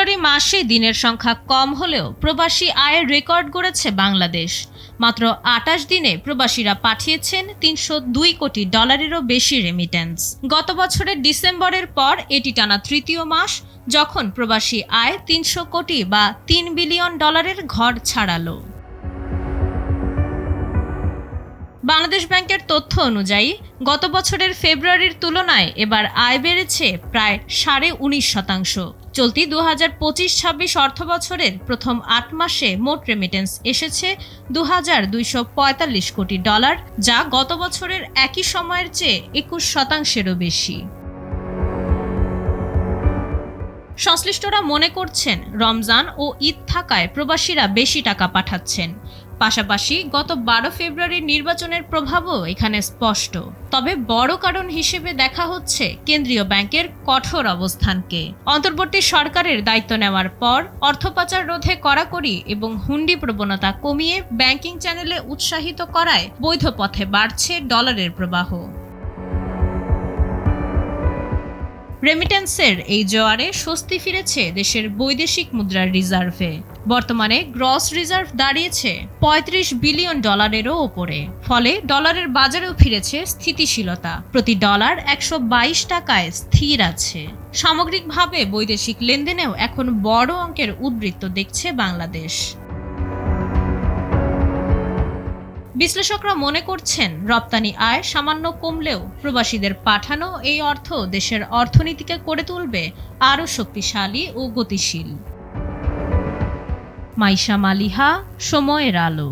ফেব্রুয়ারি মাসে দিনের সংখ্যা কম হলেও প্রবাসী আয়ের রেকর্ড গড়েছে বাংলাদেশ। মাত্র ২৮ দিনে প্রবাসীরা পাঠিয়েছেন $৩০২ কোটি বেশি রেমিটেন্স। গত বছরের ডিসেম্বরের পর এটি টানা তৃতীয় মাস যখন প্রবাসী আয় ৩০০ কোটি বা $৩ বিলিয়ন ঘর ছাড়ালো। বাংলাদেশ ব্যাংকের তথ্য অনুযায়ী গত বছরের ফেব্রুয়ারির তুলনায় এবার আয় বেড়েছে প্রায় ১৯.৫%। চলতি ২০২৫-২৬ অর্থবছরের প্রথম ৮ মাসে মোট রেমিটেন্স এসেছে $২,২৪৫ কোটি, যা গত বছরের একই সময়ের চেয়ে ২১%-এরও বেশি। সংশ্লিষ্টরা মনে করছেন, রমজান ও ঈদ থাকায় প্রবাসীরা বেশি টাকা পাঠাচ্ছেন। পাশাপাশি গত ১২ ফেব্রুয়ারির নির্বাচনের প্রভাবও এখানে স্পষ্ট। তবে বড় কারণ হিসেবে দেখা হচ্ছে কেন্দ্রীয় ব্যাংকের কঠোর অবস্থানকে। অন্তর্বর্তী সরকারের দায়িত্ব নেওয়ার পর অর্থ পাচার রোধে কড়াকড়ি এবং হুন্ডি প্রবণতা কমিয়ে ব্যাংকিং চ্যানেলে উৎসাহিত করায় বৈধ পথে বাড়ছে ডলারের প্রবাহ। রেমিটেন্সের এই জোয়ারে স্বস্তি ফিরেছে দেশের বৈদেশিক মুদ্রার রিজার্ভে। বর্তমানে গ্রস রিজার্ভ দাঁড়িয়েছে $৩৫ বিলিয়ন ওপরে। ফলে ডলারের বাজারেও ফিরেছে স্থিতিশীলতা। প্রতি ডলার ১২২ টাকায় স্থির আছে। সামগ্রিকভাবে বৈদেশিক লেনদেনেও এখন বড় অঙ্কের উদ্বৃত্ত দেখছে বাংলাদেশ। বিশ্লেষকরা মনে করছেন, রপ্তানি আয় সামান্য কমলেও প্রবাসীদের পাঠানো এই অর্থ দেশের অর্থনীতিকে করে তুলবে আরও শক্তিশালী ও গতিশীল। মাইশা মালিহা, সময়ের আলো।